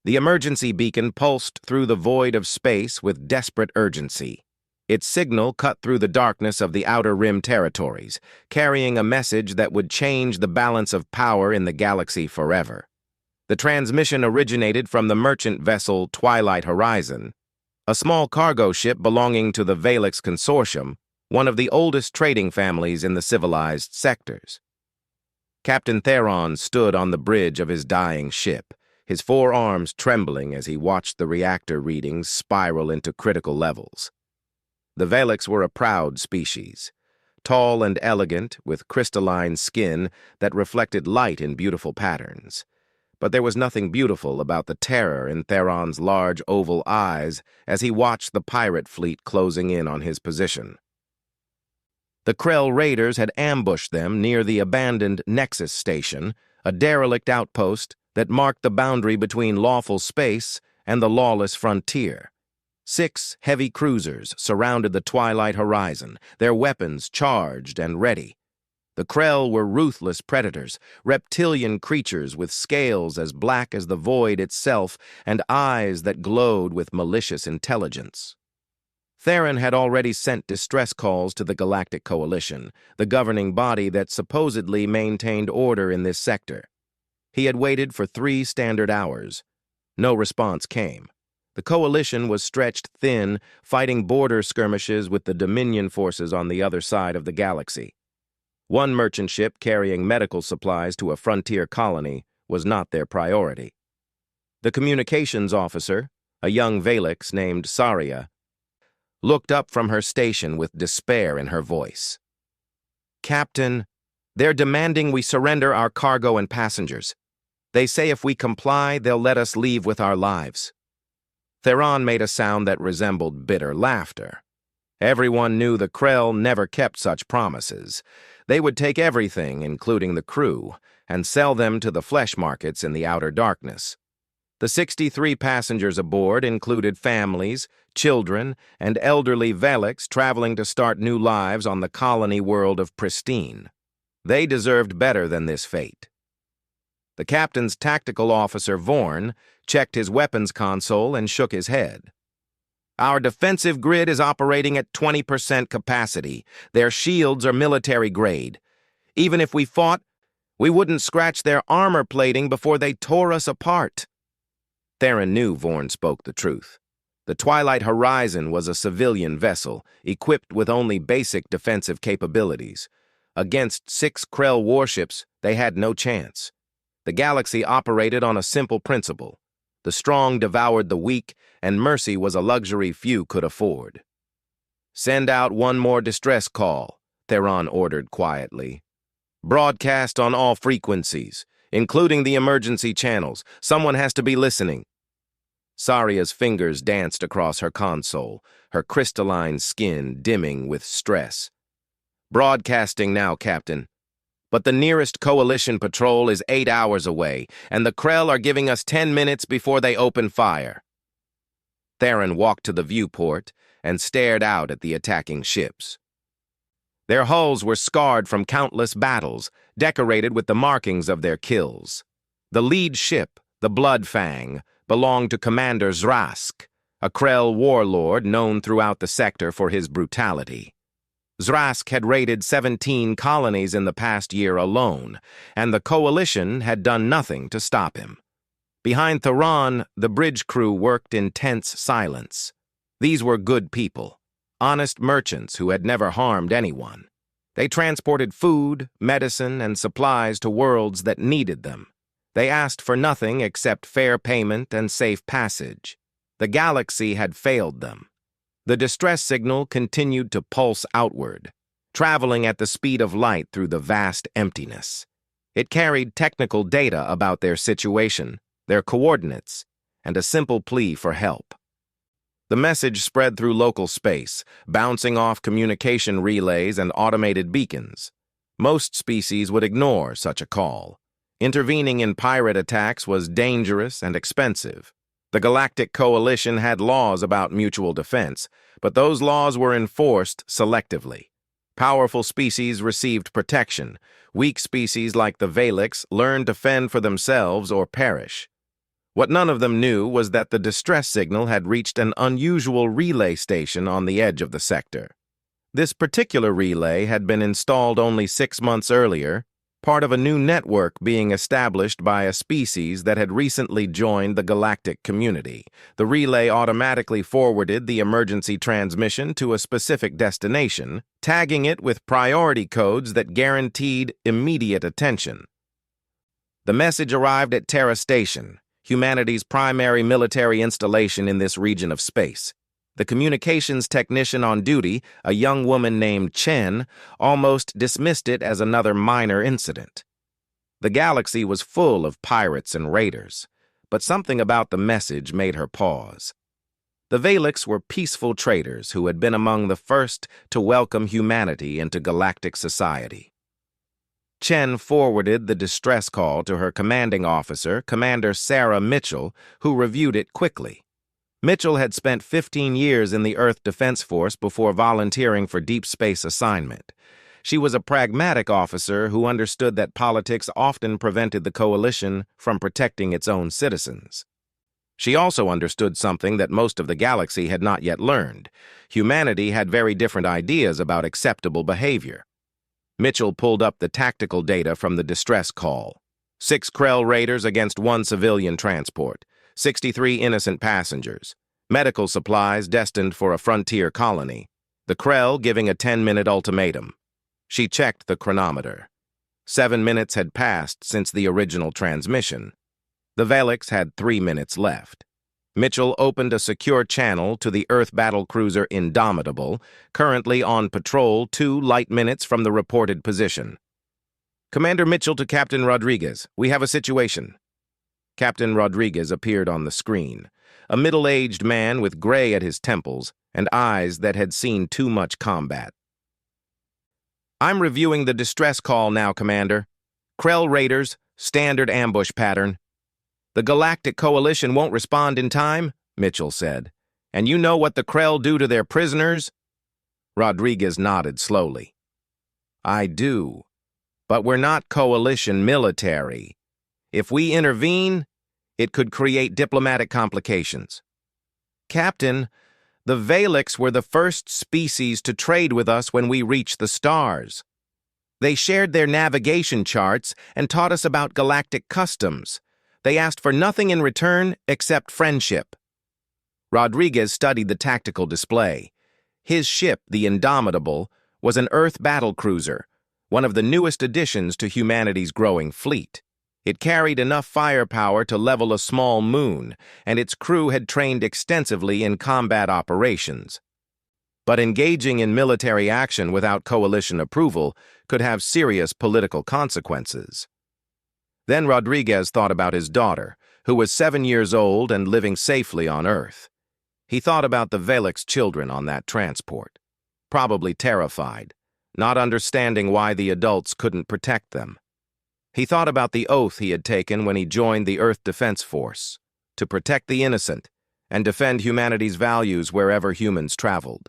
The emergency beacon pulsed through the void of space with desperate urgency. Its signal cut through the darkness of the Outer Rim territories, carrying a message that would change the balance of power in the galaxy forever. The transmission originated from the merchant vessel Twilight Horizon, a small cargo ship belonging to the Valix Consortium, one of the oldest trading families in the civilized sectors. Captain Theron stood on the bridge of his dying ship, his forearms trembling as he watched the reactor readings spiral into critical levels. The Valix were a proud species, tall and elegant, with crystalline skin that reflected light in beautiful patterns. But there was nothing beautiful about the terror in Theron's large oval eyes as he watched the pirate fleet closing in on his position. The Krell raiders had ambushed them near the abandoned Nexus Station, a derelict outpost that marked the boundary between lawful space and the lawless frontier. 6 heavy cruisers surrounded the Twilight Horizon, their weapons charged and ready. The Krell were ruthless predators, reptilian creatures with scales as black as the void itself and eyes that glowed with malicious intelligence. Theron had already sent distress calls to the Galactic Coalition, the governing body that supposedly maintained order in this sector. He had waited for 3 standard hours. No response came. The Coalition was stretched thin, fighting border skirmishes with the Dominion forces on the other side of the galaxy. One merchant ship carrying medical supplies to a frontier colony was not their priority. The communications officer, a young Valix named Saria, looked up from her station with despair in her voice. "Captain, they're demanding we surrender our cargo and passengers. They say if we comply, they'll let us leave with our lives." Theron made a sound that resembled bitter laughter. Everyone knew the Krell never kept such promises. They would take everything, including the crew, and sell them to the flesh markets in the outer darkness. The 63 passengers aboard included families, children, and elderly Valix traveling to start new lives on the colony world of Pristine. They deserved better than this fate. The captain's tactical officer, Vorn, checked his weapons console and shook his head. "Our defensive grid is operating at 20% capacity. Their shields are military grade. Even if we fought, we wouldn't scratch their armor plating before they tore us apart." Theron knew Vorn spoke the truth. The Twilight Horizon was a civilian vessel, equipped with only basic defensive capabilities. Against 6 Krell warships, they had no chance. The galaxy operated on a simple principle. The strong devoured the weak, and mercy was a luxury few could afford. "Send out one more distress call," Theron ordered quietly. "Broadcast on all frequencies, including the emergency channels. Someone has to be listening." Saria's fingers danced across her console, her crystalline skin dimming with stress. "Broadcasting now, Captain. But the nearest Coalition patrol is 8 hours away, and the Krell are giving us 10 minutes before they open fire." Theron walked to the viewport and stared out at the attacking ships. Their hulls were scarred from countless battles, decorated with the markings of their kills. The lead ship, the Bloodfang, belonged to Commander Zrask, a Krell warlord known throughout the sector for his brutality. Zrask had raided 17 colonies in the past year alone, and the Coalition had done nothing to stop him. Behind Theron, the bridge crew worked in tense silence. These were good people, honest merchants who had never harmed anyone. They transported food, medicine, and supplies to worlds that needed them. They asked for nothing except fair payment and safe passage. The galaxy had failed them. The distress signal continued to pulse outward, traveling at the speed of light through the vast emptiness. It carried technical data about their situation, their coordinates, and a simple plea for help. The message spread through local space, bouncing off communication relays and automated beacons. Most species would ignore such a call. Intervening in pirate attacks was dangerous and expensive. The Galactic Coalition had laws about mutual defense, but those laws were enforced selectively. Powerful species received protection. Weak species like the Valix learned to fend for themselves or perish. What none of them knew was that the distress signal had reached an unusual relay station on the edge of the sector. This particular relay had been installed only 6 months earlier, part of a new network being established by a species that had recently joined the galactic community. The relay automatically forwarded the emergency transmission to a specific destination, tagging it with priority codes that guaranteed immediate attention. The message arrived at Terra Station, humanity's primary military installation in this region of space. The communications technician on duty, a young woman named Chen, almost dismissed it as another minor incident. The galaxy was full of pirates and raiders, but something about the message made her pause. The Valix were peaceful traders who had been among the first to welcome humanity into galactic society. Chen forwarded the distress call to her commanding officer, Commander Sarah Mitchell, who reviewed it quickly. Mitchell had spent 15 years in the Earth Defense Force before volunteering for deep space assignment. She was a pragmatic officer who understood that politics often prevented the coalition from protecting its own citizens. She also understood something that most of the galaxy had not yet learned. Humanity had very different ideas about acceptable behavior. Mitchell pulled up the tactical data from the distress call. 6 Krell raiders against 1 civilian transport. 63 innocent passengers, medical supplies destined for a frontier colony, the Krell giving a 10-minute ultimatum. She checked the chronometer. 7 minutes had passed since the original transmission. The Valix had 3 minutes left. Mitchell opened a secure channel to the Earth battlecruiser Indomitable, currently on patrol 2 light minutes from the reported position. Commander Mitchell to Captain Rodriguez. We have a situation. Captain Rodriguez appeared on the screen, a middle-aged man with gray at his temples and eyes that had seen too much combat. I'm reviewing the distress call now, Commander. Krell raiders, standard ambush pattern. The Galactic Coalition won't respond in time, Mitchell said. And you know what the Krell do to their prisoners? Rodriguez nodded slowly. I do. But we're not coalition military. If we intervene, it could create diplomatic complications. Captain, the Valix were the first species to trade with us when we reached the stars. They shared their navigation charts and taught us about galactic customs. They asked for nothing in return except friendship. Rodriguez studied the tactical display. His ship, the Indomitable, was an Earth battlecruiser, one of the newest additions to humanity's growing fleet. It carried enough firepower to level a small moon, and its crew had trained extensively in combat operations. But engaging in military action without coalition approval could have serious political consequences. Then Rodriguez thought about his daughter, who was 7 years old and living safely on Earth. He thought about the Valix children on that transport, probably terrified, not understanding why the adults couldn't protect them. He thought about the oath he had taken when he joined the Earth Defense Force, to protect the innocent and defend humanity's values wherever humans traveled.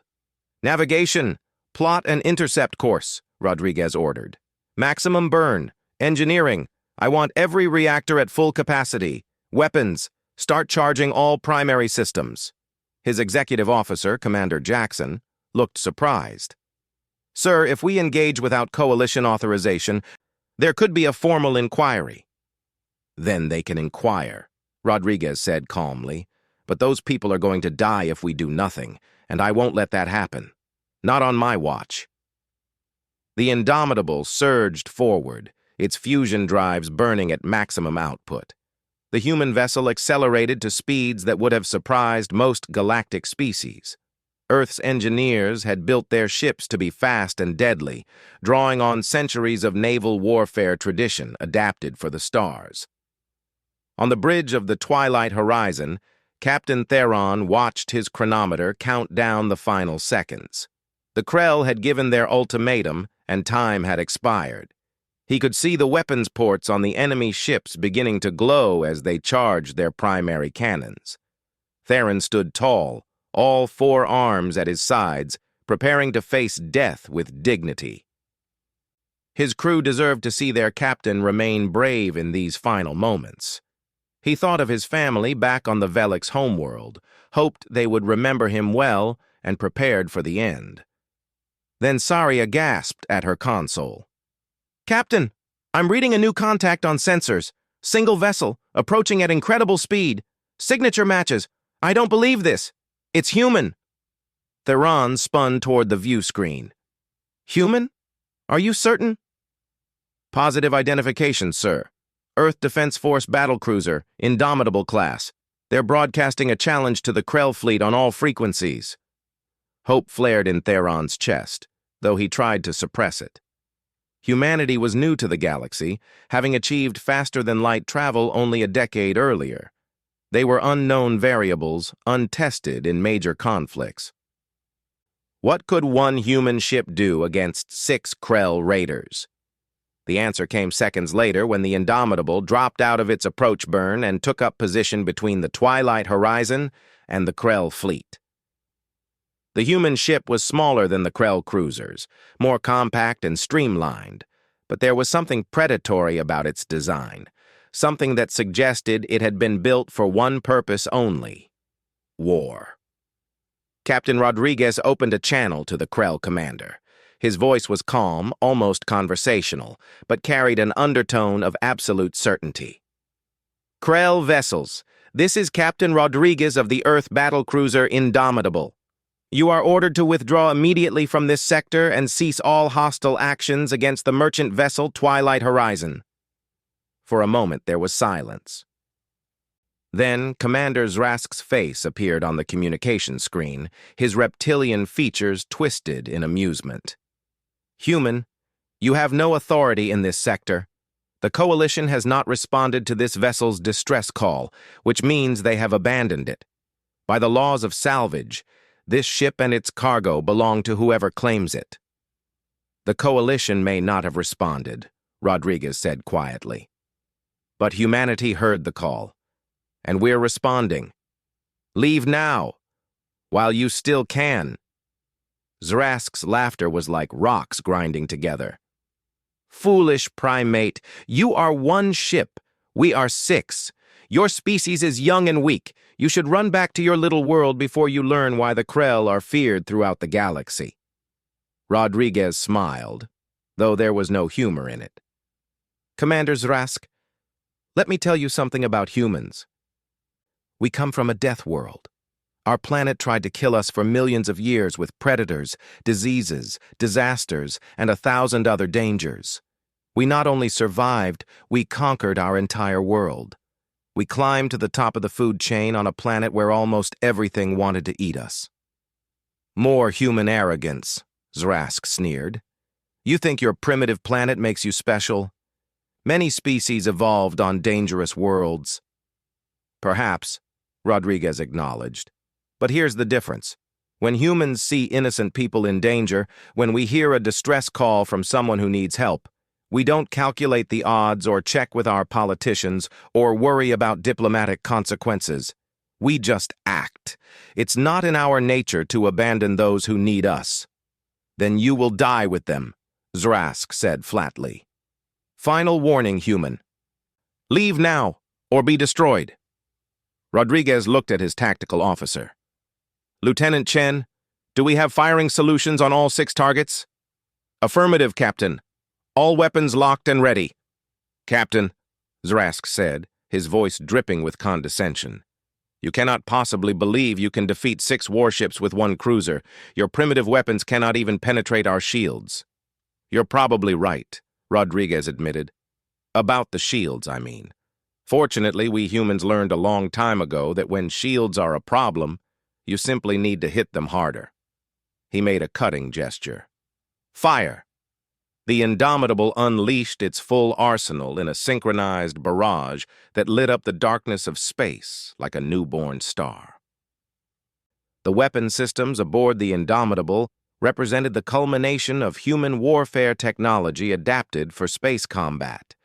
Navigation, plot an intercept course, Rodriguez ordered. Maximum burn, engineering, I want every reactor at full capacity. Weapons, start charging all primary systems. His executive officer, Commander Jackson, looked surprised. Sir, if we engage without coalition authorization, there could be a formal inquiry. Then they can inquire, Rodriguez said calmly. But those people are going to die if we do nothing, and I won't let that happen. Not on my watch. The Indomitable surged forward, its fusion drives burning at maximum output. The human vessel accelerated to speeds that would have surprised most galactic species. Earth's engineers had built their ships to be fast and deadly, drawing on centuries of naval warfare tradition adapted for the stars. On the bridge of the twilight horizon, Captain Theron watched his chronometer count down the final seconds. The Krell had given their ultimatum, and time had expired. He could see the weapons ports on the enemy ships beginning to glow as they charged their primary cannons. Theron stood tall, all 4 arms at his sides, preparing to face death with dignity. His crew deserved to see their captain remain brave in these final moments. He thought of his family back on the Velix homeworld, hoped they would remember him well, and prepared for the end. Then Saria gasped at her console. "Captain, I'm reading a new contact on sensors. Single vessel, approaching at incredible speed. Signature matches. I don't believe this. It's human." Theron spun toward the view screen. "Human? Are you certain?" "Positive identification, sir. Earth Defense Force battlecruiser, Indomitable class. They're broadcasting a challenge to the Krell fleet on all frequencies." Hope flared in Theron's chest, though he tried to suppress it. Humanity was new to the galaxy, having achieved faster-than-light travel only a decade earlier. They were unknown variables, untested in major conflicts. What could one human ship do against 6 Krell raiders? The answer came seconds later when the Indomitable dropped out of its approach burn and took up position between the Twilight Horizon and the Krell fleet. The human ship was smaller than the Krell cruisers, more compact and streamlined, but there was something predatory about its design, something that suggested it had been built for one purpose only: war. Captain Rodriguez opened a channel to the Krell commander. His voice was calm, almost conversational, but carried an undertone of absolute certainty. "Krell vessels, this is Captain Rodriguez of the Earth battlecruiser Indomitable. You are ordered to withdraw immediately from this sector and cease all hostile actions against the merchant vessel Twilight Horizon." For a moment there was silence. Then Commander Zrask's face appeared on the communication screen, his reptilian features twisted in amusement. "Human, you have no authority in this sector. The Coalition has not responded to this vessel's distress call, which means they have abandoned it. By the laws of salvage, this ship and its cargo belong to whoever claims it." "The Coalition may not have responded," Rodriguez said quietly. "But humanity heard the call, and we're responding. Leave now, while you still can." Zrask's laughter was like rocks grinding together. "Foolish primate, you are one ship. We are 6. Your species is young and weak. You should run back to your little world before you learn why the Krell are feared throughout the galaxy." Rodriguez smiled, though there was no humor in it. "Commander Zrask, let me tell you something about humans. We come from a death world. Our planet tried to kill us for millions of years with predators, diseases, disasters, and 1,000 other dangers. We not only survived, we conquered our entire world. We climbed to the top of the food chain on a planet where almost everything wanted to eat us." "More human arrogance," Zrask sneered. "You think your primitive planet makes you special? Many species evolved on dangerous worlds." "Perhaps," Rodriguez acknowledged. "But here's the difference. When humans see innocent people in danger, when we hear a distress call from someone who needs help, we don't calculate the odds or check with our politicians or worry about diplomatic consequences. We just act. It's not in our nature to abandon those who need us." "Then you will die with them," Zrask said flatly. "Final warning, human. Leave now, or be destroyed." Rodriguez looked at his tactical officer. "Lieutenant Chen, do we have firing solutions on all 6 targets?" "Affirmative, Captain. All weapons locked and ready." "Captain," Zrask said, his voice dripping with condescension, "you cannot possibly believe you can defeat 6 warships with 1 cruiser. Your primitive weapons cannot even penetrate our shields." "You're probably right," Rodriguez admitted. "About the shields, I mean. Fortunately, we humans learned a long time ago that when shields are a problem, you simply need to hit them harder." He made a cutting gesture. "Fire!" The Indomitable unleashed its full arsenal in a synchronized barrage that lit up the darkness of space like a newborn star. The weapon systems aboard the Indomitable represented the culmination of human warfare technology adapted for space combat.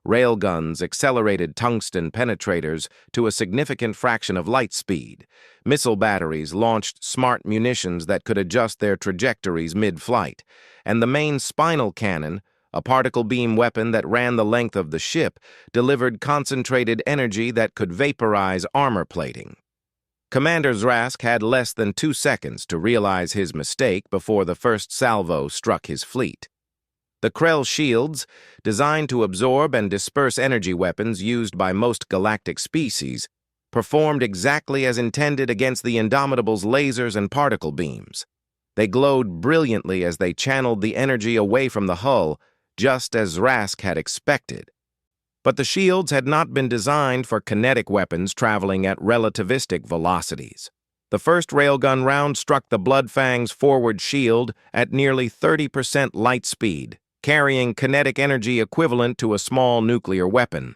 Railguns accelerated tungsten penetrators to a significant fraction of light speed. Missile batteries launched smart munitions that could adjust their trajectories mid-flight. And the main spinal cannon, a particle beam weapon that ran the length of the ship, delivered concentrated energy that could vaporize armor plating. Commander Zrask had less than 2 seconds to realize his mistake before the first salvo struck his fleet. The Krell shields, designed to absorb and disperse energy weapons used by most galactic species, performed exactly as intended against the Indomitable's lasers and particle beams. They glowed brilliantly as they channeled the energy away from the hull, just as Zrask had expected. But the shields had not been designed for kinetic weapons traveling at relativistic velocities. The first railgun round struck the Bloodfang's forward shield at nearly 30% light speed, carrying kinetic energy equivalent to a small nuclear weapon.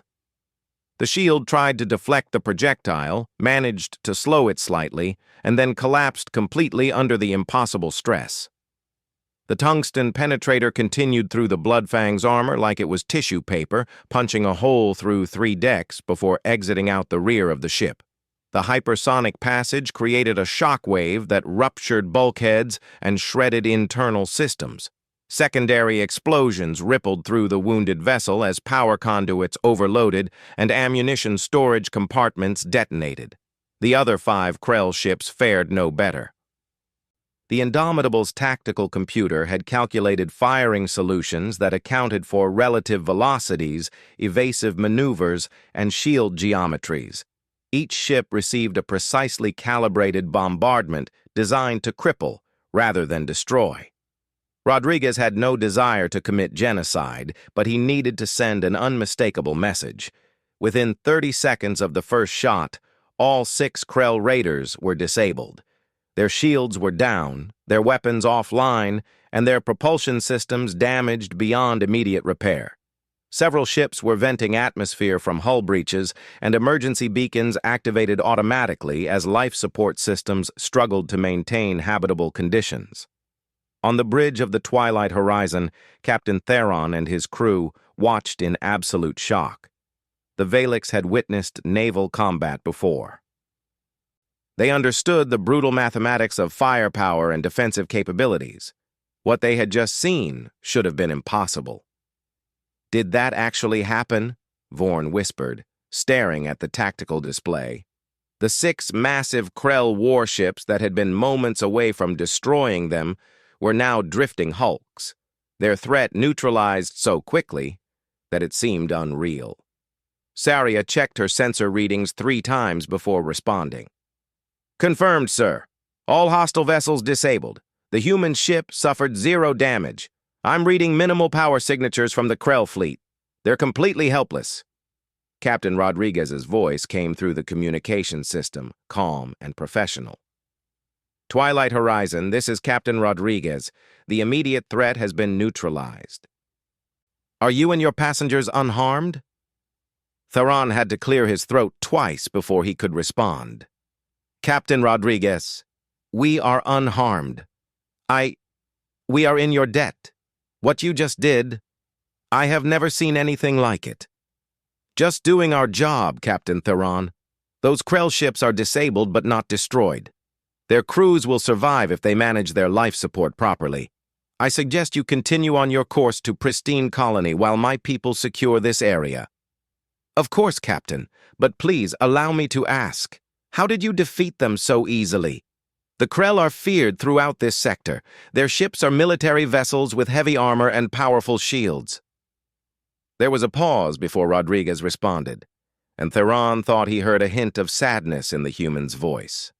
The shield tried to deflect the projectile, managed to slow it slightly, and then collapsed completely under the impossible stress. The tungsten penetrator continued through the Bloodfang's armor like it was tissue paper, punching a hole through 3 decks before exiting out the rear of the ship. The hypersonic passage created a shock wave that ruptured bulkheads and shredded internal systems. Secondary explosions rippled through the wounded vessel as power conduits overloaded and ammunition storage compartments detonated. The other 5 Krell ships fared no better. The Indomitable's tactical computer had calculated firing solutions that accounted for relative velocities, evasive maneuvers, and shield geometries. Each ship received a precisely calibrated bombardment designed to cripple rather than destroy. Rodriguez had no desire to commit genocide, but he needed to send an unmistakable message. Within 30 seconds of the first shot, all 6 Krell raiders were disabled. Their shields were down, their weapons offline, and their propulsion systems damaged beyond immediate repair. Several ships were venting atmosphere from hull breaches, and emergency beacons activated automatically as life support systems struggled to maintain habitable conditions. On the bridge of the Twilight Horizon, Captain Theron and his crew watched in absolute shock. The Valix had witnessed naval combat before. They understood the brutal mathematics of firepower and defensive capabilities. What they had just seen should have been impossible. "Did that actually happen?" Vorn whispered, staring at the tactical display. The 6 massive Krell warships that had been moments away from destroying them were now drifting hulks, their threat neutralized so quickly that it seemed unreal. Saria checked her sensor readings 3 times before responding. "Confirmed, sir. All hostile vessels disabled. The human ship suffered 0 damage. I'm reading minimal power signatures from the Krell fleet. They're completely helpless." Captain Rodriguez's voice came through the communication system, calm and professional. "Twilight Horizon, this is Captain Rodriguez. The immediate threat has been neutralized. Are you and your passengers unharmed?" Theron had to clear his throat twice before he could respond. "Captain Rodriguez, we are unharmed. We are in your debt. What you just did, I have never seen anything like it. Just doing our job, Captain Theron. Those Krell ships are disabled but not destroyed. Their crews will survive if they manage their life support properly. I suggest you continue on your course to Pristine Colony while my people secure this area." "Of course, Captain, but please allow me to ask, how did you defeat them so easily? The Krell are feared throughout this sector. Their ships are military vessels with heavy armor and powerful shields." There was a pause before Rodriguez responded, and Theron thought he heard a hint of sadness in the human's voice.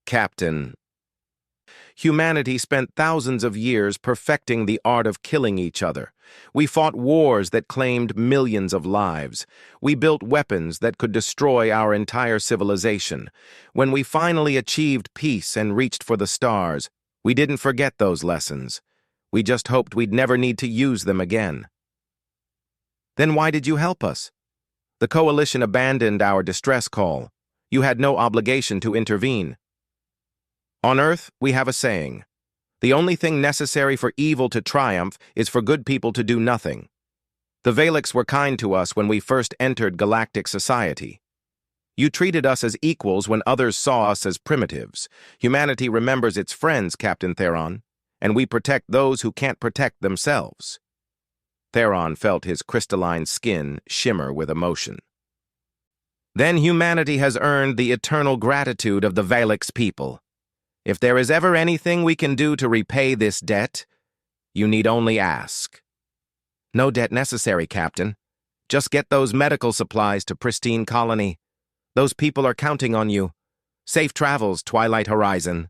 "Captain, humanity spent thousands of years perfecting the art of killing each other. We fought wars that claimed millions of lives. We built weapons that could destroy our entire civilization. When we finally achieved peace and reached for the stars, we didn't forget those lessons. We just hoped we'd never need to use them again." "Then why did you help us? The Coalition abandoned our distress call. You had no obligation to intervene." "On Earth, we have a saying. The only thing necessary for evil to triumph is for good people to do nothing. The Valix were kind to us when we first entered galactic society. You treated us as equals when others saw us as primitives. Humanity remembers its friends, Captain Theron, and we protect those who can't protect themselves." Theron felt his crystalline skin shimmer with emotion. "Then humanity has earned the eternal gratitude of the Valix people. If there is ever anything we can do to repay this debt, you need only ask." "No debt necessary, Captain. Just get those medical supplies to Pristine Colony. Those people are counting on you. Safe travels, Twilight Horizon."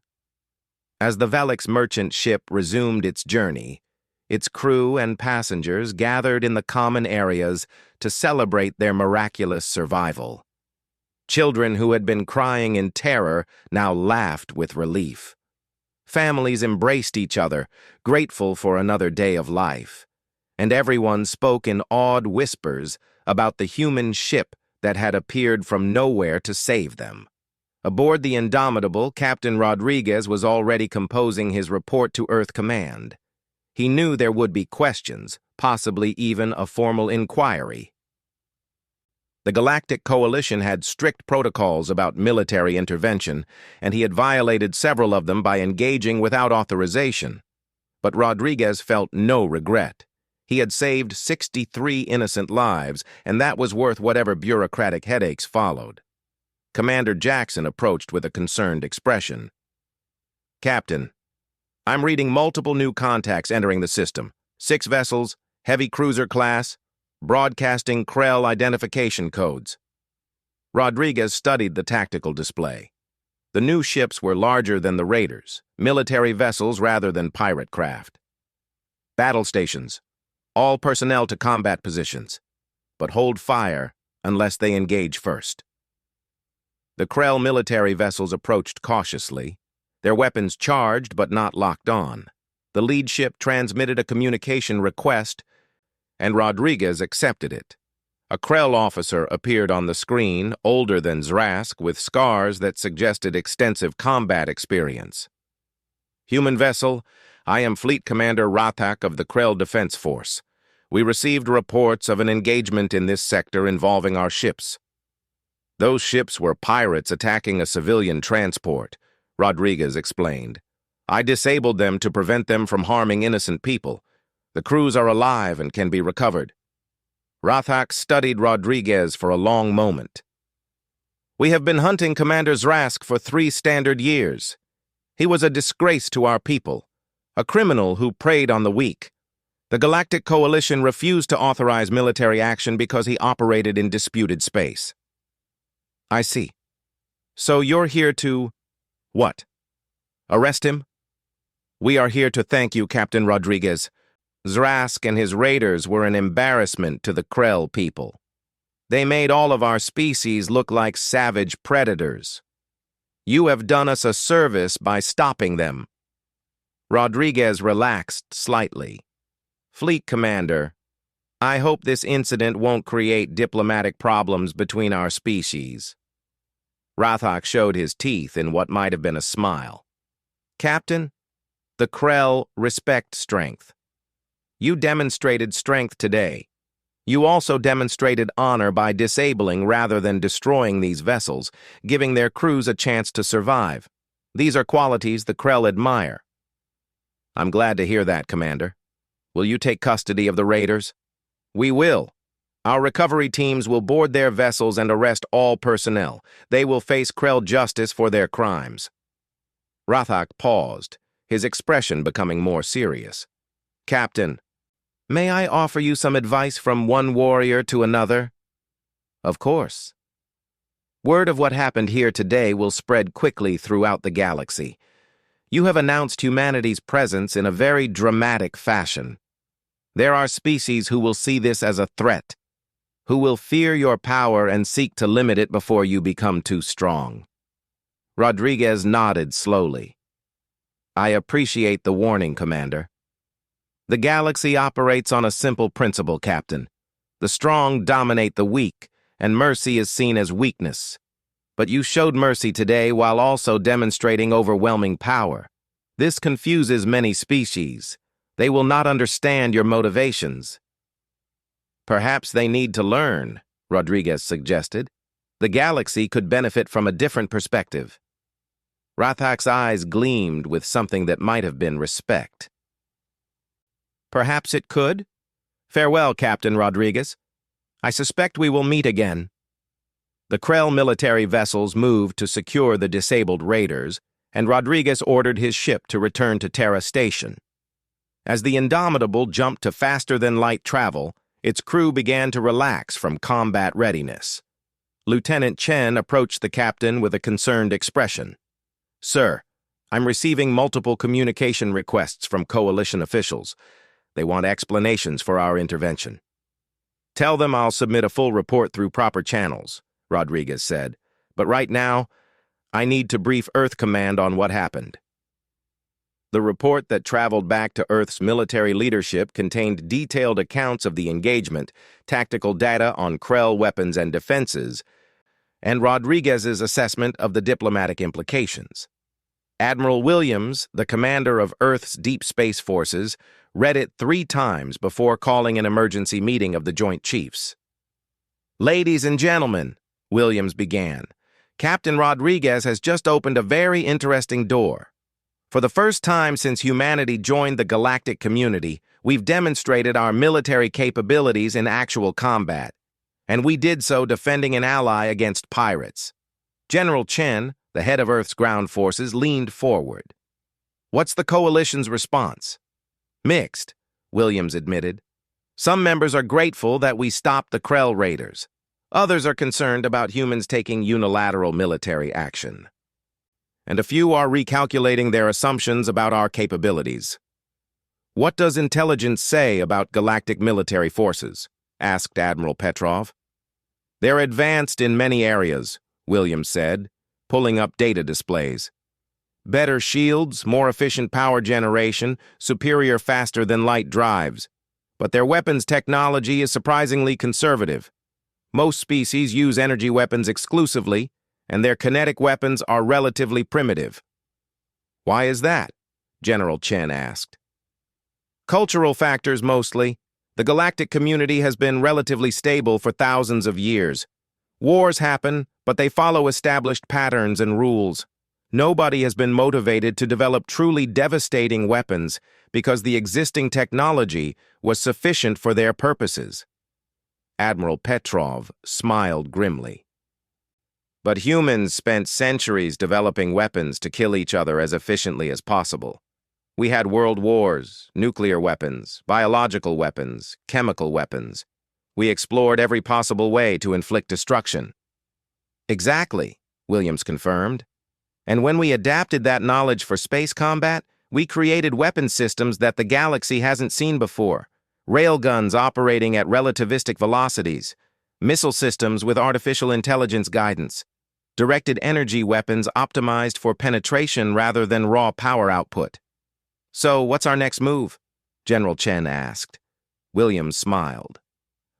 As the Valix merchant ship resumed its journey, its crew and passengers gathered in the common areas to celebrate their miraculous survival. Children who had been crying in terror now laughed with relief. Families embraced each other, grateful for another day of life. And everyone spoke in awed whispers about the human ship that had appeared from nowhere to save them. Aboard the Indomitable, Captain Rodriguez was already composing his report to Earth Command. He knew there would be questions, possibly even a formal inquiry. The Galactic Coalition had strict protocols about military intervention, and he had violated several of them by engaging without authorization. But Rodriguez felt no regret. He had saved 63 innocent lives, and that was worth whatever bureaucratic headaches followed. Commander Jackson approached with a concerned expression. "Captain, I'm reading multiple new contacts entering the system. 6 vessels, heavy cruiser class, broadcasting Krell identification codes." Rodriguez studied the tactical display. The new ships were larger than the raiders, military vessels rather than pirate craft. "Battle stations. All personnel to combat positions, but hold fire unless they engage first." The Krell military vessels approached cautiously, their weapons charged but not locked on. The lead ship transmitted a communication request, and Rodriguez accepted it. A Krell officer appeared on the screen, older than Zrask, with scars that suggested extensive combat experience. "Human vessel, I am Fleet Commander Rathak of the Krell Defense Force. We received reports of an engagement in this sector involving our ships." "Those ships were pirates attacking a civilian transport," Rodriguez explained. "I disabled them to prevent them from harming innocent people. The crews are alive and can be recovered." Rathak studied Rodriguez for a long moment. "We have been hunting Commander Zrask for 3 standard years. He was a disgrace to our people, a criminal who preyed on the weak. The Galactic Coalition refused to authorize military action because he operated in disputed space." "I see. So you're here to... what? Arrest him?" "We are here to thank you, Captain Rodriguez. Zrask and his raiders were an embarrassment to the Krell people. They made all of our species look like savage predators. You have done us a service by stopping them." Rodriguez relaxed slightly. "Fleet Commander, I hope this incident won't create diplomatic problems between our species." Rathak showed his teeth in what might have been a smile. "Captain, the Krell respect strength. You demonstrated strength today. You also demonstrated honor by disabling rather than destroying these vessels, giving their crews a chance to survive. These are qualities the Krell admire." "I'm glad to hear that, Commander. Will you take custody of the raiders?" "We will. Our recovery teams will board their vessels and arrest all personnel. They will face Krell justice for their crimes." Rathak paused, his expression becoming more serious. "Captain, may I offer you some advice from one warrior to another?" "Of course." "Word of what happened here today will spread quickly throughout the galaxy. You have announced humanity's presence in a very dramatic fashion. There are species who will see this as a threat, who will fear your power and seek to limit it before you become too strong." Rodriguez nodded slowly. "I appreciate the warning, Commander. The galaxy operates on a simple principle, Captain. The strong dominate the weak, and mercy is seen as weakness. But you showed mercy today while also demonstrating overwhelming power. This confuses many species. They will not understand your motivations." "Perhaps they need to learn," Rodriguez suggested. "The galaxy could benefit from a different perspective." Rathak's eyes gleamed with something that might have been respect. Perhaps it could? Farewell, Captain Rodriguez. I suspect we will meet again. The Krell military vessels moved to secure the disabled raiders, and Rodriguez ordered his ship to return to Terra Station. As the Indomitable jumped to faster-than-light travel, its crew began to relax from combat readiness. Lieutenant Chen approached the captain with a concerned expression. Sir, I'm receiving multiple communication requests from Coalition officials. They want explanations for our intervention. Tell them I'll submit a full report through proper channels, Rodriguez said. But right now, I need to brief Earth Command on what happened. The report that traveled back to Earth's military leadership contained detailed accounts of the engagement, tactical data on Krell weapons and defenses, and Rodriguez's assessment of the diplomatic implications. Admiral Williams, the commander of Earth's deep space forces, read it 3 times before calling an emergency meeting of the Joint Chiefs. Ladies and gentlemen, Williams began, Captain Rodriguez has just opened a very interesting door. For the first time since humanity joined the galactic community, we've demonstrated our military capabilities in actual combat, and we did so defending an ally against pirates. General Chen, the head of Earth's ground forces, leaned forward. What's the Coalition's response? Mixed, Williams admitted. Some members are grateful that we stopped the Krell raiders. Others are concerned about humans taking unilateral military action. And a few are recalculating their assumptions about our capabilities. What does intelligence say about galactic military forces? Asked Admiral Petrov. They're advanced in many areas, Williams said, pulling up data displays. Better shields, more efficient power generation, superior faster-than-light drives. But their weapons technology is surprisingly conservative. Most species use energy weapons exclusively, and their kinetic weapons are relatively primitive. Why is that? General Chen asked. Cultural factors mostly. The galactic community has been relatively stable for thousands of years. Wars happen, but they follow established patterns and rules. Nobody has been motivated to develop truly devastating weapons because the existing technology was sufficient for their purposes. Admiral Petrov smiled grimly. But humans spent centuries developing weapons to kill each other as efficiently as possible. We had world wars, nuclear weapons, biological weapons, chemical weapons. We explored every possible way to inflict destruction. Exactly, Williams confirmed. And when we adapted that knowledge for space combat, we created weapon systems that the galaxy hasn't seen before. Railguns operating at relativistic velocities, missile systems with artificial intelligence guidance, directed energy weapons optimized for penetration rather than raw power output. So, what's our next move? General Chen asked. Williams smiled.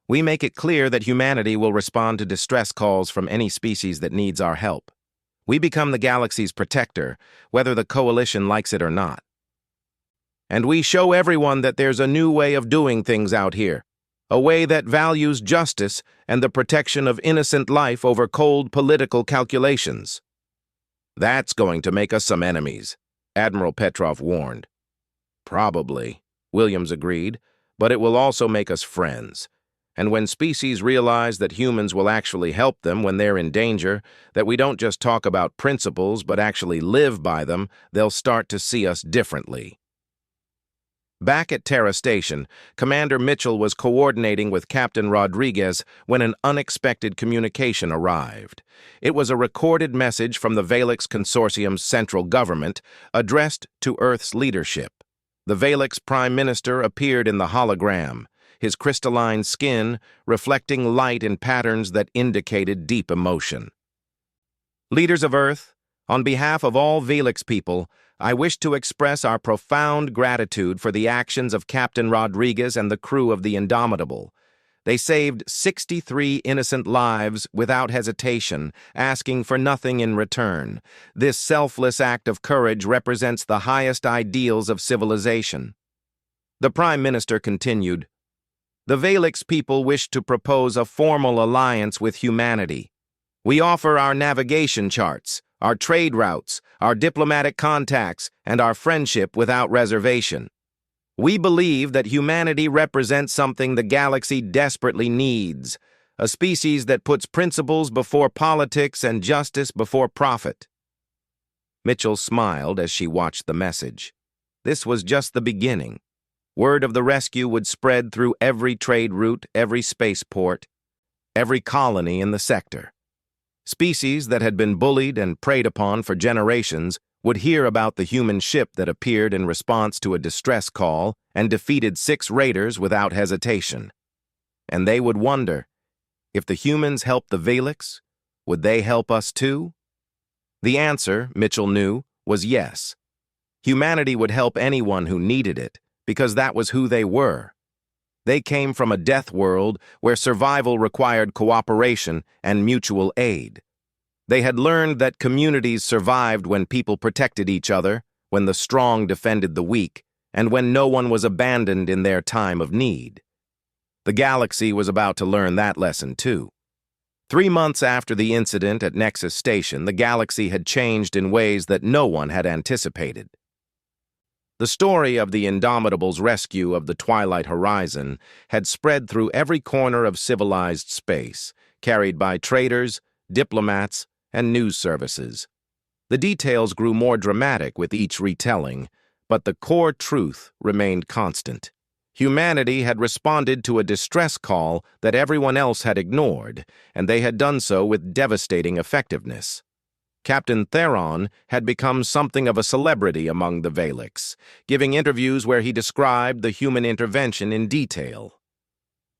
We make it clear that humanity will respond to distress calls from any species that needs our help. We become the galaxy's protector, whether the Coalition likes it or not. And we show everyone that there's a new way of doing things out here. A way that values justice and the protection of innocent life over cold political calculations. That's going to make us some enemies, Admiral Petrov warned. Probably, Williams agreed, but it will also make us friends. And when species realize that humans will actually help them when they're in danger, that we don't just talk about principles but actually live by them, they'll start to see us differently. Back at Terra Station, Commander Mitchell was coordinating with Captain Rodriguez when an unexpected communication arrived. It was a recorded message from the Valix Consortium's central government, addressed to Earth's leadership. The Valix Prime Minister appeared in the hologram, his crystalline skin reflecting light in patterns that indicated deep emotion. Leaders of Earth, on behalf of all Valix people, I wish to express our profound gratitude for the actions of Captain Rodriguez and the crew of the Indomitable. They saved 63 innocent lives without hesitation, asking for nothing in return. This selfless act of courage represents the highest ideals of civilization. The Prime Minister continued, The Valix people wish to propose a formal alliance with humanity. We offer our navigation charts, our trade routes, our diplomatic contacts, and our friendship without reservation. We believe that humanity represents something the galaxy desperately needs, a species that puts principles before politics and justice before profit." Mitchell smiled as she watched the message. This was just the beginning. Word of the rescue would spread through every trade route, every spaceport, every colony in the sector. Species that had been bullied and preyed upon for generations would hear about the human ship that appeared in response to a distress call and defeated 6 raiders without hesitation. And they would wonder, if the humans helped the Valix, would they help us too? The answer, Mitchell knew, was yes. Humanity would help anyone who needed it, because that was who they were. They came from a death world where survival required cooperation and mutual aid. They had learned that communities survived when people protected each other, when the strong defended the weak, and when no one was abandoned in their time of need. The galaxy was about to learn that lesson too. 3 months after the incident at Nexus Station, the galaxy had changed in ways that no one had anticipated. The story of the Indomitable's rescue of the Twilight Horizon had spread through every corner of civilized space, carried by traders, diplomats, and news services. The details grew more dramatic with each retelling, but the core truth remained constant. Humanity had responded to a distress call that everyone else had ignored, and they had done so with devastating effectiveness. Captain Theron had become something of a celebrity among the Valix, giving interviews where he described the human intervention in detail.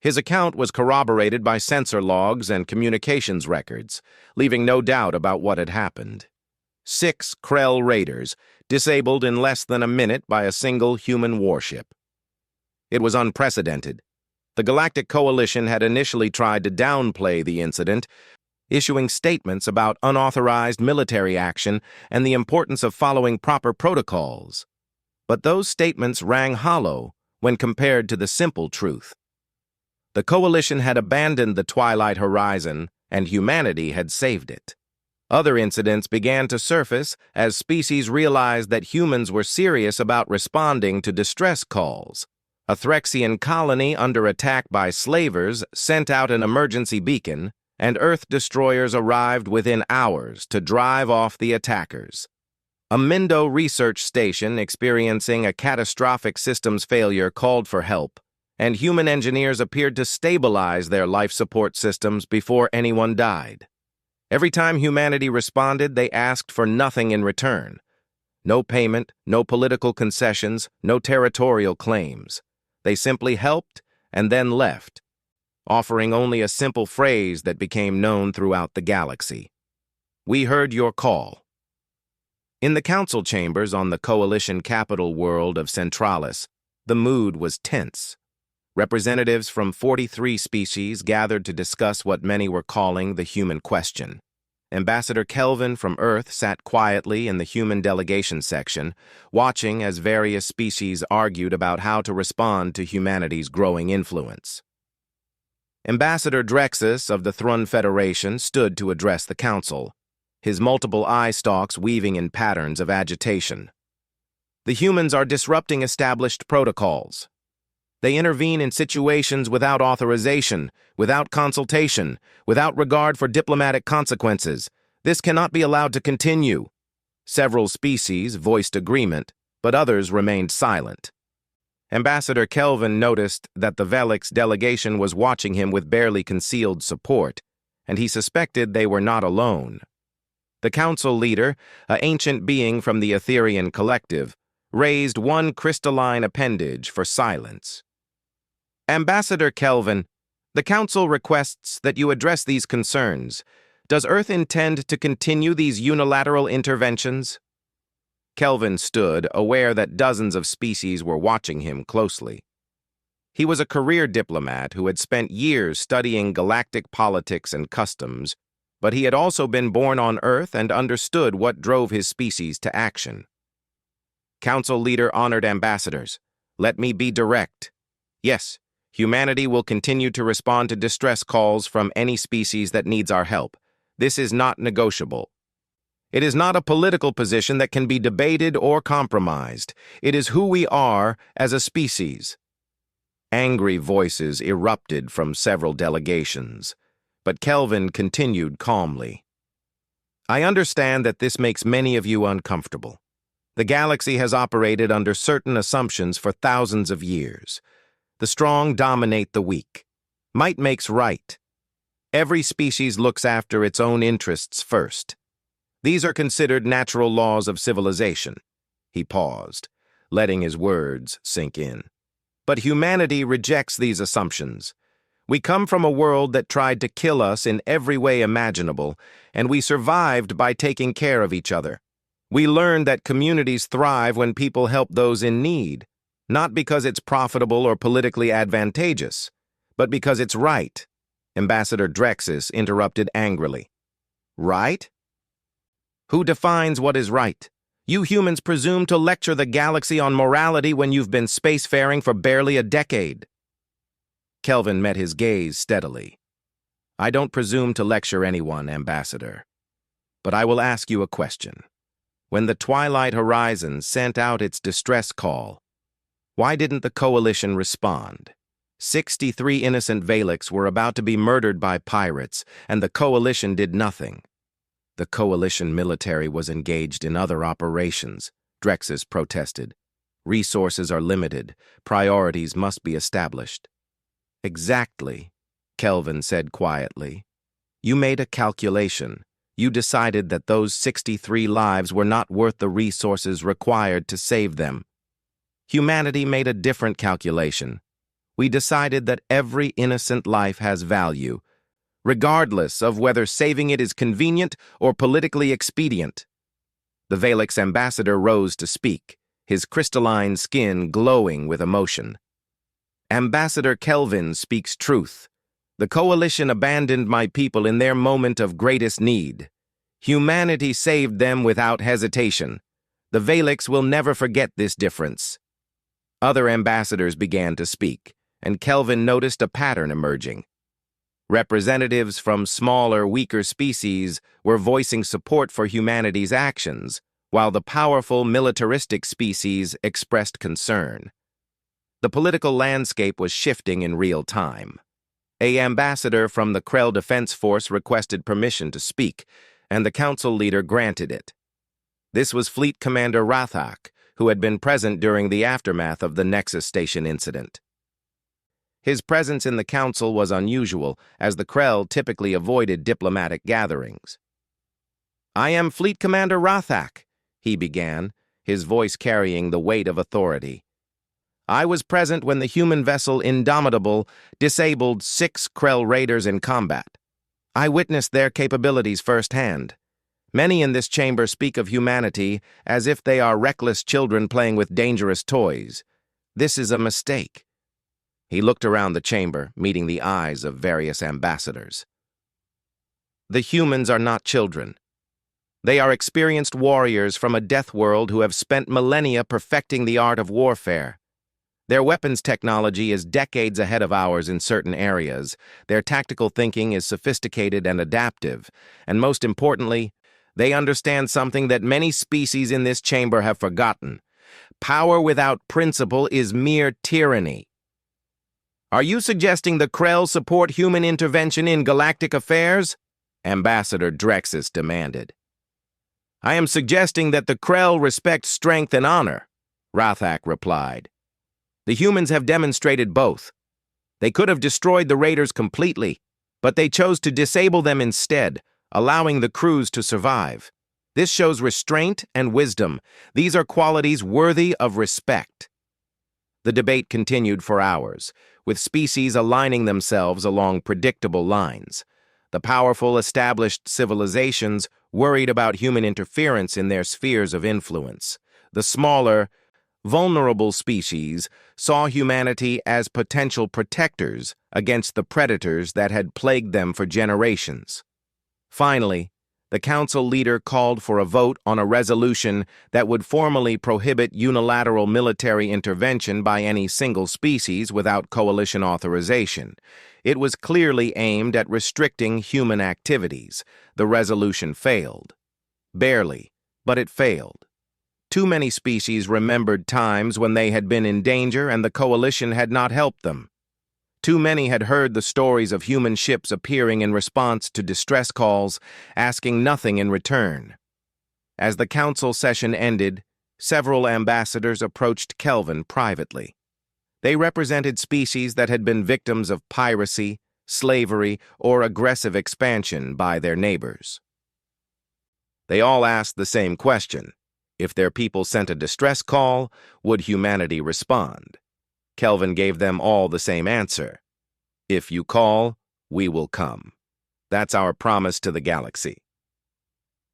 His account was corroborated by sensor logs and communications records, leaving no doubt about what had happened. 6 Krell raiders, disabled in less than a minute by a single human warship. It was unprecedented. The Galactic Coalition had initially tried to downplay the incident, issuing statements about unauthorized military action and the importance of following proper protocols. But those statements rang hollow when compared to the simple truth. The Coalition had abandoned the Twilight Horizon, and humanity had saved it. Other incidents began to surface as species realized that humans were serious about responding to distress calls. A Threxian colony under attack by slavers sent out an emergency beacon, and Earth destroyers arrived within hours to drive off the attackers. A Mindo research station experiencing a catastrophic systems failure called for help, and human engineers appeared to stabilize their life support systems before anyone died. Every time humanity responded, they asked for nothing in return. No payment, no political concessions, no territorial claims. They simply helped and then left, offering only a simple phrase that became known throughout the galaxy. "We heard your call." In the council chambers on the Coalition capital world of Centralis, the mood was tense. Representatives from 43 species gathered to discuss what many were calling the human question. Ambassador Kelvin from Earth sat quietly in the human delegation section, watching as various species argued about how to respond to humanity's growing influence. Ambassador Drexus of the Thrun Federation stood to address the council, his multiple eye stalks weaving in patterns of agitation. "The humans are disrupting established protocols. They intervene in situations without authorization, without consultation, without regard for diplomatic consequences. This cannot be allowed to continue." Several species voiced agreement, but others remained silent. Ambassador Kelvin noticed that the Valix delegation was watching him with barely concealed support, and he suspected they were not alone. The council leader, an ancient being from the Etherian collective, raised one crystalline appendage for silence. "Ambassador Kelvin, the Council requests that you address these concerns. Does Earth intend to continue these unilateral interventions?" Kelvin stood, aware that dozens of species were watching him closely. He was a career diplomat who had spent years studying galactic politics and customs, but he had also been born on Earth and understood what drove his species to action. "Council leader, honored ambassadors, let me be direct. Yes, humanity will continue to respond to distress calls from any species that needs our help. This is not negotiable." It is not a political position that can be debated or compromised. It is who we are as a species. Angry voices erupted from several delegations, but Kelvin continued calmly. I understand that this makes many of you uncomfortable. The galaxy has operated under certain assumptions for thousands of years. The strong dominate the weak. Might makes right. Every species looks after its own interests first. These are considered natural laws of civilization. He paused, letting his words sink in. But humanity rejects these assumptions. We come from a world that tried to kill us in every way imaginable, and we survived by taking care of each other. We learned that communities thrive when people help those in need, not because it's profitable or politically advantageous, but because it's right. Ambassador Drexus interrupted angrily. Right? Who defines what is right? You humans presume to lecture the galaxy on morality when you've been spacefaring for barely a decade. Kelvin met his gaze steadily. I don't presume to lecture anyone, Ambassador. But I will ask you a question. When the Twilight Horizon sent out its distress call, why didn't the Coalition respond? 63 innocent Valix were about to be murdered by pirates, and the Coalition did nothing. The Coalition military was engaged in other operations, Drexus protested. Resources are limited. Priorities must be established. Exactly, Kelvin said quietly. You made a calculation. You decided that those 63 lives were not worth the resources required to save them. Humanity made a different calculation. We decided that every innocent life has value, regardless of whether saving it is convenient or politically expedient. The Valix ambassador rose to speak, his crystalline skin glowing with emotion. Ambassador Kelvin speaks truth. The Coalition abandoned my people in their moment of greatest need. Humanity saved them without hesitation. The Valix will never forget this difference. Other ambassadors began to speak, and Kelvin noticed a pattern emerging. Representatives from smaller, weaker species were voicing support for humanity's actions, while the powerful, militaristic species expressed concern. The political landscape was shifting in real time. An ambassador from the Krell Defense Force requested permission to speak, and the council leader granted it. This was Fleet Commander Rathak, who had been present during the aftermath of the Nexus Station incident. His presence in the council was unusual, as the Krell typically avoided diplomatic gatherings. I am Fleet Commander Rathak, he began, his voice carrying the weight of authority. I was present when the human vessel Indomitable disabled 6 Krell raiders in combat. I witnessed their capabilities firsthand. Many in this chamber speak of humanity as if they are reckless children playing with dangerous toys. This is a mistake. He looked around the chamber, meeting the eyes of various ambassadors. The humans are not children. They are experienced warriors from a death world who have spent millennia perfecting the art of warfare. Their weapons technology is decades ahead of ours in certain areas. Their tactical thinking is sophisticated and adaptive. And most importantly, they understand something that many species in this chamber have forgotten. Power without principle is mere tyranny. Are you suggesting the Krell support human intervention in galactic affairs? Ambassador Drexus demanded. I am suggesting that the Krell respect strength and honor, Rathak replied. The humans have demonstrated both. They could have destroyed the raiders completely, but they chose to disable them instead, allowing the crews to survive. This shows restraint and wisdom. These are qualities worthy of respect. The debate continued for hours, with species aligning themselves along predictable lines. The powerful, established civilizations worried about human interference in their spheres of influence. The smaller, vulnerable species saw humanity as potential protectors against the predators that had plagued them for generations. Finally, the council leader called for a vote on a resolution that would formally prohibit unilateral military intervention by any single species without coalition authorization. It was clearly aimed at restricting human activities. The resolution failed. Barely, but it failed. Too many species remembered times when they had been in danger and the coalition had not helped them. Too many had heard the stories of human ships appearing in response to distress calls, asking nothing in return. As the council session ended, several ambassadors approached Kelvin privately. They represented species that had been victims of piracy, slavery, or aggressive expansion by their neighbors. They all asked the same question. If their people sent a distress call, would humanity respond? Kelvin gave them all the same answer. If you call, we will come. That's our promise to the galaxy.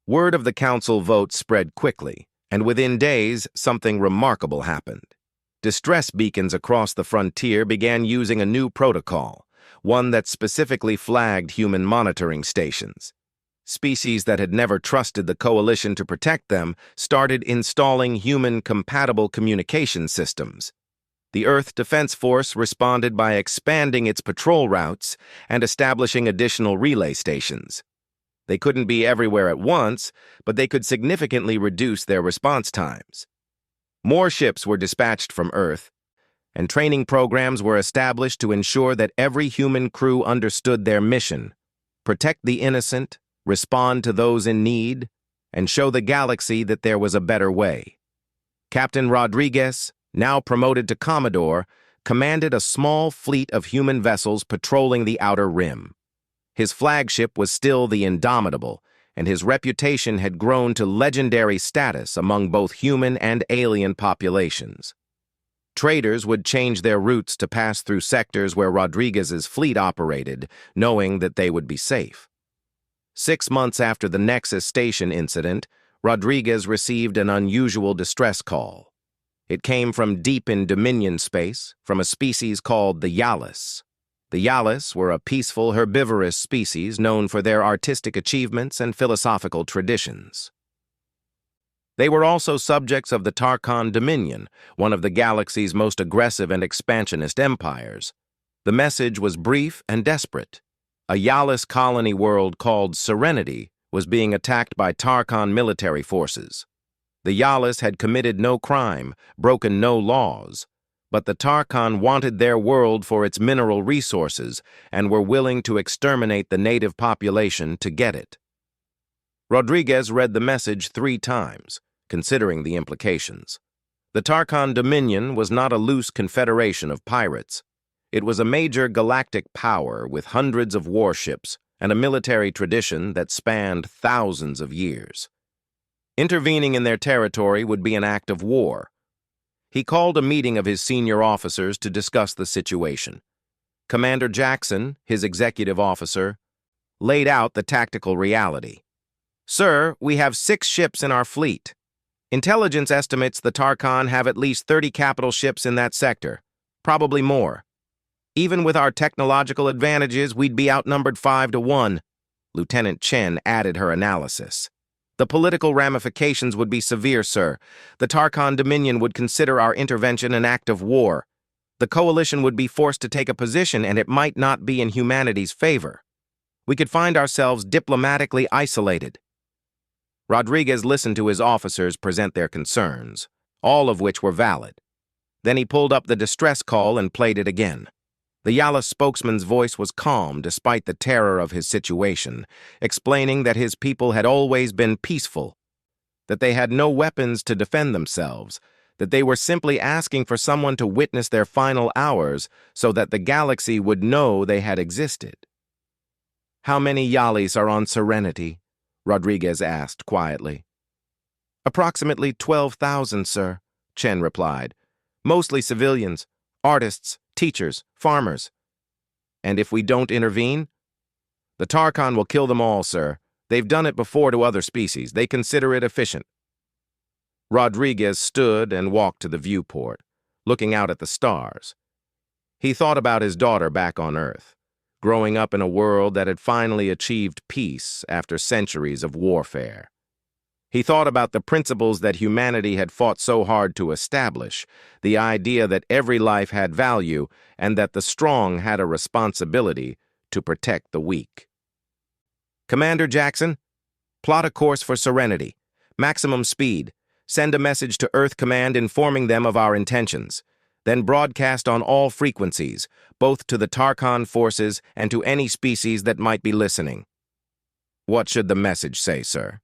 Word of the council vote spread quickly, and within days, something remarkable happened. Distress beacons across the frontier began using a new protocol, one that specifically flagged human monitoring stations. Species that had never trusted the coalition to protect them started installing human-compatible communication systems. The Earth Defense Force responded by expanding its patrol routes and establishing additional relay stations. They couldn't be everywhere at once, but they could significantly reduce their response times. More ships were dispatched from Earth, and training programs were established to ensure that every human crew understood their mission: protect the innocent, respond to those in need, and show the galaxy that there was a better way. Captain Rodriguez, now promoted to Commodore, commanded a small fleet of human vessels patrolling the Outer Rim. His flagship was still the Indomitable, and his reputation had grown to legendary status among both human and alien populations. Traders would change their routes to pass through sectors where Rodriguez's fleet operated, knowing that they would be safe. 6 months after the Nexus Station incident, Rodriguez received an unusual distress call. It came from deep in Dominion space, from a species called the Yalis. The Yalis were a peaceful herbivorous species known for their artistic achievements and philosophical traditions. They were also subjects of the Tarkon Dominion, one of the galaxy's most aggressive and expansionist empires. The message was brief and desperate. A Yalis colony world called Serenity was being attacked by Tarkon military forces. The Yalis had committed no crime, broken no laws, but the Tarkon wanted their world for its mineral resources and were willing to exterminate the native population to get it. Rodriguez read the message 3 times, considering the implications. The Tarkon Dominion was not a loose confederation of pirates. It was a major galactic power with hundreds of warships and a military tradition that spanned thousands of years. Intervening in their territory would be an act of war. He called a meeting of his senior officers to discuss the situation. Commander Jackson, his executive officer, laid out the tactical reality. "Sir, we have 6 ships in our fleet. Intelligence estimates the Tarkon have at least 30 capital ships in that sector, probably more. Even with our technological advantages, we'd be outnumbered 5 to 1. Lieutenant Chen added her analysis. The political ramifications would be severe, sir. The Tarkon Dominion would consider our intervention an act of war. The coalition would be forced to take a position, and it might not be in humanity's favor. We could find ourselves diplomatically isolated." Rodriguez listened to his officers present their concerns, all of which were valid. Then he pulled up the distress call and played it again. The Yalis spokesman's voice was calm despite the terror of his situation, explaining that his people had always been peaceful, that they had no weapons to defend themselves, that they were simply asking for someone to witness their final hours so that the galaxy would know they had existed. "How many Yalis are on Serenity?" Rodriguez asked quietly. "Approximately 12,000, sir," Chen replied. "Mostly civilians, artists, teachers, farmers. And if we don't intervene? The Tarkon will kill them all, sir. They've done it before to other species. They consider it efficient." Rodriguez stood and walked to the viewport, looking out at the stars. He thought about his daughter back on Earth, growing up in a world that had finally achieved peace after centuries of warfare. He thought about the principles that humanity had fought so hard to establish, the idea that every life had value and that the strong had a responsibility to protect the weak. "Commander Jackson?" Plot a course for Serenity. Maximum speed. Send a message to Earth Command informing them of our intentions. Then broadcast on all frequencies, both to the Tarkhan forces and to any species that might be listening. What should the message say, sir?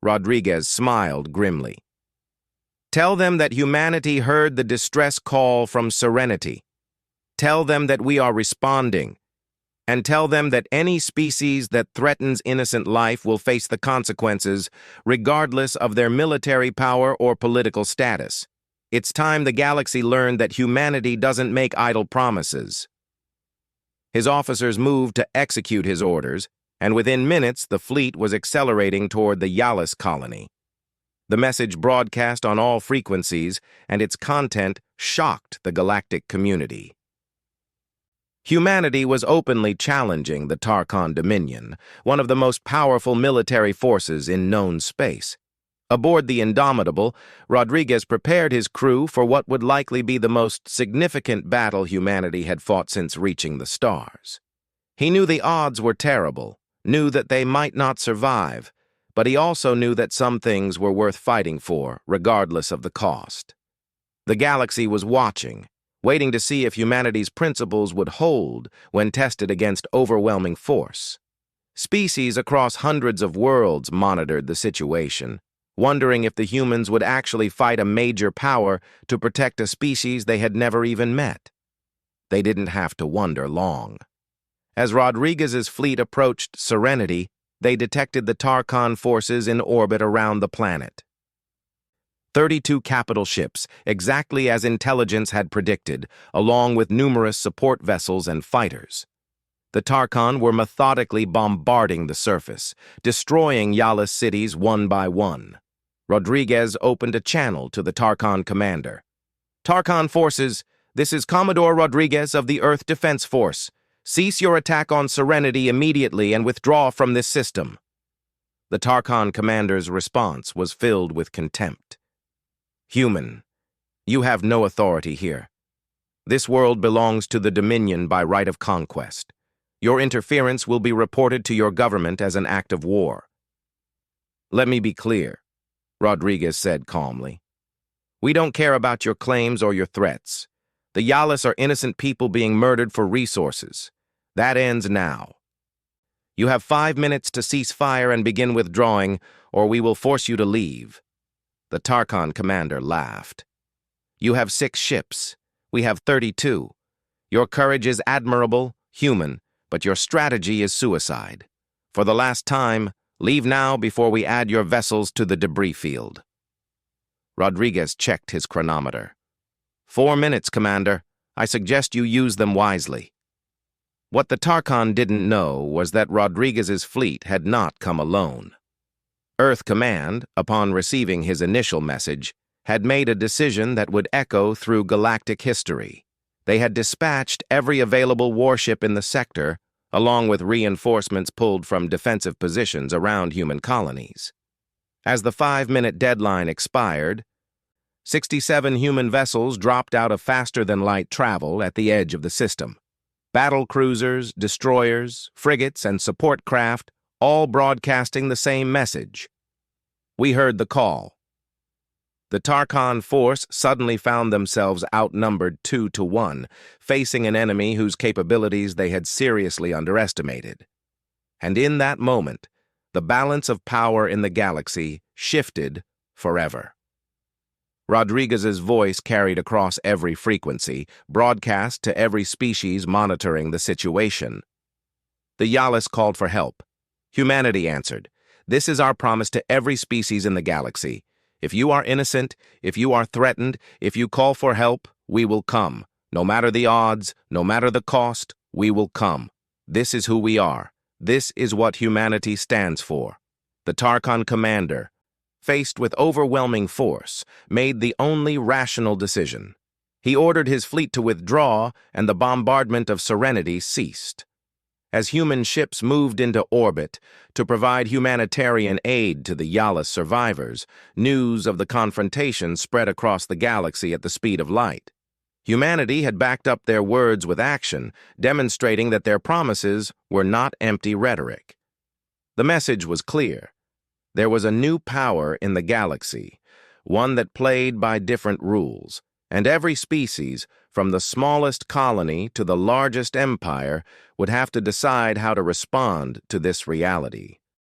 Rodriguez smiled grimly. Tell them that humanity heard the distress call from Serenity. Tell them that we are responding. And tell them that any species that threatens innocent life will face the consequences, regardless of their military power or political status. It's time the galaxy learned that humanity doesn't make idle promises. His officers moved to execute his orders, and within minutes the fleet was accelerating toward the Yalis colony. The message broadcast on all frequencies, and its content shocked the galactic community. Humanity was openly challenging the Tarkhan Dominion, one of the most powerful military forces in known space. Aboard the Indomitable, Rodriguez prepared his crew for what would likely be the most significant battle humanity had fought since reaching the stars. He knew the odds were terrible, knew that they might not survive, but he also knew that some things were worth fighting for, regardless of the cost. The galaxy was watching, waiting to see if humanity's principles would hold when tested against overwhelming force. Species across hundreds of worlds monitored the situation, wondering if the humans would actually fight a major power to protect a species they had never even met. They didn't have to wonder long. As Rodriguez's fleet approached Serenity, they detected the Tarkhan forces in orbit around the planet. 32 capital ships, exactly as intelligence had predicted, along with numerous support vessels and fighters. The Tarkhan were methodically bombarding the surface, destroying Yalis cities one by one. Rodriguez opened a channel to the Tarkhan commander. Tarkhan forces, this is Commodore Rodriguez of the Earth Defense Force. Cease your attack on Serenity immediately and withdraw from this system. The Tarkhan commander's response was filled with contempt. Human, you have no authority here. This world belongs to the Dominion by right of conquest. Your interference will be reported to your government as an act of war. Let me be clear, Rodriguez said calmly. We don't care about your claims or your threats. The Yalis are innocent people being murdered for resources. That ends now. You have 5 minutes to cease fire and begin withdrawing, or we will force you to leave. The Tarkhan commander laughed. You have 6 ships. We have 32. Your courage is admirable, human, but your strategy is suicide. For the last time, leave now before we add your vessels to the debris field. Rodriguez checked his chronometer. 4 minutes, Commander. I suggest you use them wisely. What the Tarkhan didn't know was that Rodriguez's fleet had not come alone. Earth Command, upon receiving his initial message, had made a decision that would echo through galactic history. They had dispatched every available warship in the sector, along with reinforcements pulled from defensive positions around human colonies. As the 5-minute deadline expired, 67 human vessels dropped out of faster-than-light travel at the edge of the system. Battle cruisers, destroyers, frigates, and support craft, all broadcasting the same message. We heard the call. The Tarkhan force suddenly found themselves outnumbered 2 to 1, facing an enemy whose capabilities they had seriously underestimated. And in that moment, the balance of power in the galaxy shifted forever. Rodriguez's voice carried across every frequency, broadcast to every species monitoring the situation. The Yalis called for help. Humanity answered, "This is our promise to every species in the galaxy. If you are innocent, if you are threatened, if you call for help, we will come. No matter the odds, no matter the cost, we will come. This is who we are. This is what humanity stands for." The Tarkhan commander, faced with overwhelming force, made the only rational decision. He ordered his fleet to withdraw, and the bombardment of Serenity ceased. As human ships moved into orbit to provide humanitarian aid to the Yalis survivors, news of the confrontation spread across the galaxy at the speed of light. Humanity had backed up their words with action, demonstrating that their promises were not empty rhetoric. The message was clear. There was a new power in the galaxy, one that played by different rules, and every species, from the smallest colony to the largest empire, would have to decide how to respond to this reality.